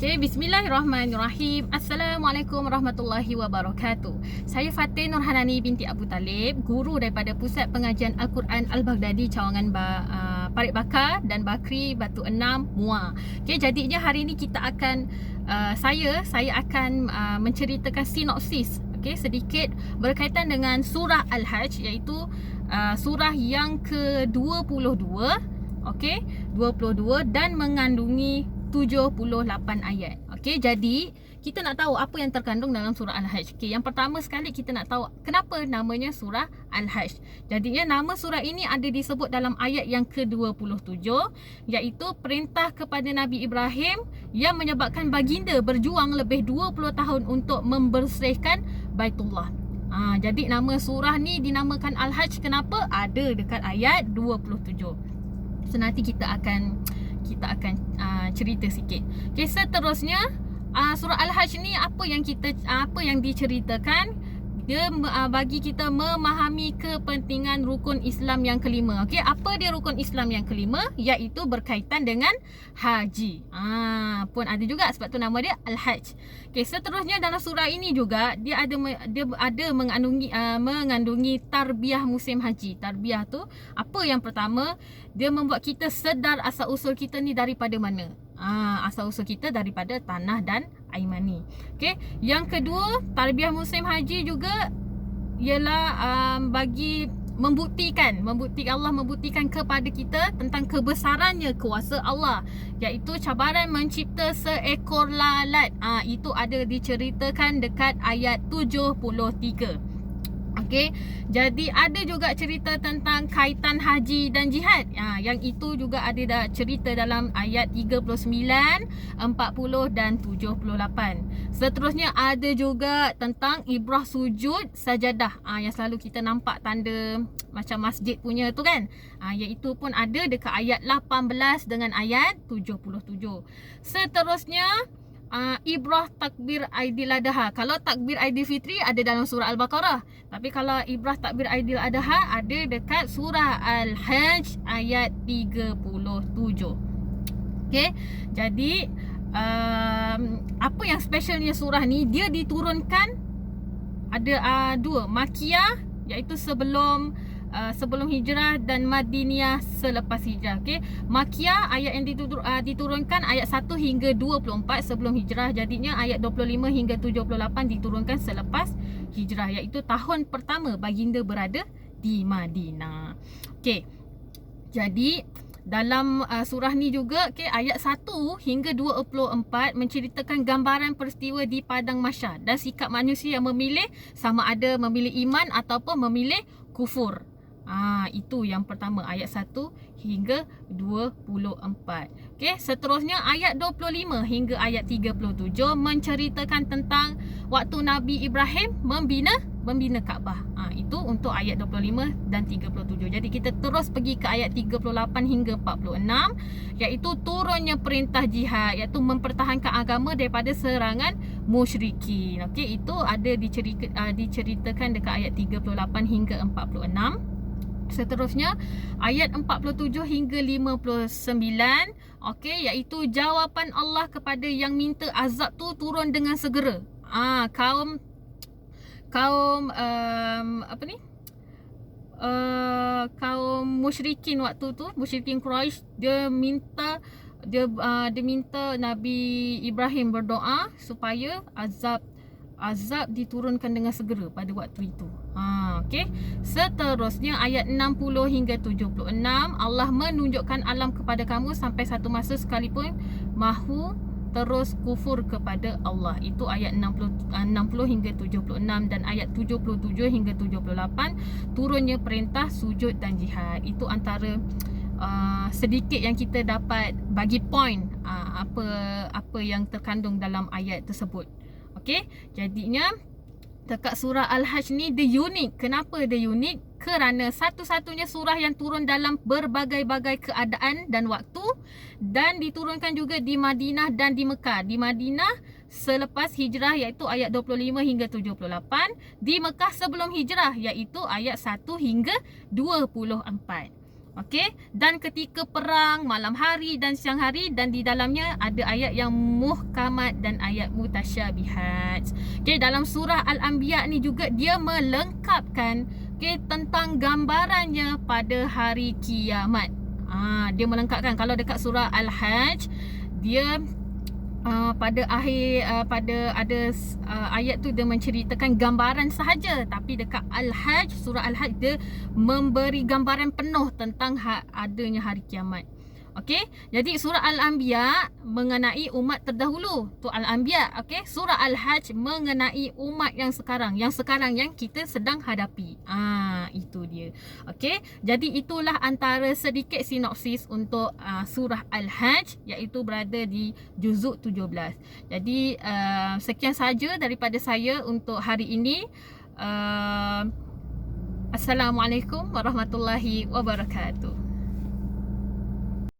Okay, bismillahirrahmanirrahim. Assalamualaikum warahmatullahi wabarakatuh. Saya Fatin Nurhanani binti Abu Talib, guru daripada Pusat Pengajian Al-Quran Al-Baghdadi, Cawangan Parit Bakar dan Bakri Batu Enam, Muar. Okay, jadinya hari ini kita akan saya akan menceritakan sinopsis, okay, sedikit berkaitan dengan surah Al-Hajj, iaitu surah yang ke-22, okay, 22 dan mengandungi 78 ayat. Okey, jadi kita nak tahu apa yang terkandung dalam surah Al-Hajj. Okey, yang pertama sekali kita nak tahu kenapa namanya surah Al-Hajj. Jadinya nama surah ini ada disebut dalam ayat yang ke-27, iaitu perintah kepada Nabi Ibrahim yang menyebabkan baginda berjuang lebih 20 tahun untuk membersihkan Baitullah. Jadi nama surah ni dinamakan Al-Hajj kenapa? Ada dekat ayat 27. So nanti kita akan cerita sikit. Okay, seterusnya surah Al-Hajj ni apa yang diceritakan? Dia bagi kita memahami kepentingan rukun Islam yang kelima. Okey, apa dia rukun Islam yang kelima? Iaitu berkaitan dengan haji. Pun ada juga, sebab tu nama dia Al-Hajj. Okey, seterusnya dalam surah ini juga dia ada mengandungi tarbiyah musim haji. Tarbiyah tu apa yang pertama? Dia membuat kita sedar asal usul kita ni daripada mana. Asal usul kita daripada tanah dan air mani. Okey, yang kedua, tarbiyah musim haji juga ialah bagi membuktikan Allah membuktikan kepada kita tentang kebesarannya kuasa Allah, iaitu cabaran mencipta seekor lalat. Itu ada diceritakan dekat ayat 73. Okey, jadi ada juga cerita tentang kaitan haji dan jihad. Yang itu juga ada dah cerita dalam ayat 39, 40 dan 78. Seterusnya ada juga tentang ibrah sujud sajadah. Yang selalu kita nampak tanda macam masjid punya tu kan. Iaitu pun ada dekat ayat 18 dengan ayat 77. Seterusnya ibrah takbir Aidil Adha. Kalau takbir Aidil Fitri ada dalam surah Al-Baqarah. Tapi kalau ibrah takbir Aidil Adha ada dekat surah Al-Hajj ayat 37. Okey, jadi apa yang specialnya surah ni? Dia diturunkan ada dua, Makkiyah iaitu sebelum hijrah dan Madiniyah selepas hijrah. Okey, Makkiyah ayat yang diturunkan ayat 1 hingga 24 sebelum hijrah. Jadinya ayat 25 hingga 78 diturunkan selepas hijrah, iaitu tahun pertama baginda berada di Madinah. Okey, jadi dalam surah ni juga, okay, ayat 1 hingga 24 menceritakan gambaran peristiwa di padang mahsyar dan sikap manusia yang memilih sama ada memilih iman ataupun memilih kufur. Itu yang pertama, ayat 1 hingga 24. Okey, seterusnya ayat 25 hingga ayat 37 menceritakan tentang waktu Nabi Ibrahim membina Kaabah. Itu untuk ayat 25 dan 37. Jadi kita terus pergi ke ayat 38 hingga 46, iaitu turunnya perintah jihad, iaitu mempertahankan agama daripada serangan musyrikin. Okey, itu ada diceritakan dekat ayat 38 hingga 46. Seterusnya ayat 47 hingga 59, okey, iaitu jawapan Allah kepada yang minta azab tu turun dengan segera. Kaum kaum musyrikin waktu tu, musyrikin Quraisy, dia minta Nabi Ibrahim berdoa supaya azab diturunkan dengan segera pada waktu itu. Okey. Seterusnya ayat 60 hingga 76, Allah menunjukkan alam kepada kamu sampai satu masa sekalipun mahu terus kufur kepada Allah. Itu ayat 60 hingga 76 dan ayat 77 hingga 78 turunnya perintah sujud dan jihad. Itu antara sedikit yang kita dapat bagi point apa yang terkandung dalam ayat tersebut. Okey, jadinya dekat surah Al-Hajj ni dia unik. Kenapa dia unik? Kerana satu-satunya surah yang turun dalam berbagai-bagai keadaan dan waktu, dan diturunkan juga di Madinah dan di Mekah. Di Madinah selepas hijrah iaitu ayat 25 hingga 78, di Mekah sebelum hijrah iaitu ayat 1 hingga 24. Okey, dan ketika perang malam hari dan siang hari, dan di dalamnya ada ayat yang muhkamat dan ayat mutasyabihat. Okey, dalam surah Al-Anbiya ni juga dia melengkapkan tentang gambarannya pada hari kiamat. Dia melengkapkan. Kalau dekat surah Al-Hajj dia pada akhir pada ada ayat tu dia menceritakan gambaran sahaja, tapi dekat Al-Hajj, surah Al-Hajj, dia memberi gambaran penuh tentang adanya hari kiamat. Okey, jadi surah Al-Anbiya mengenai umat terdahulu, tu Al-Anbiya. Okey, surah Al-Hajj mengenai umat yang sekarang yang kita sedang hadapi. Itu dia. Okey, jadi itulah antara sedikit sinopsis untuk surah Al-Hajj, iaitu berada di juzuk 17. Jadi sekian saja daripada saya untuk hari ini. Assalamualaikum warahmatullahi wabarakatuh.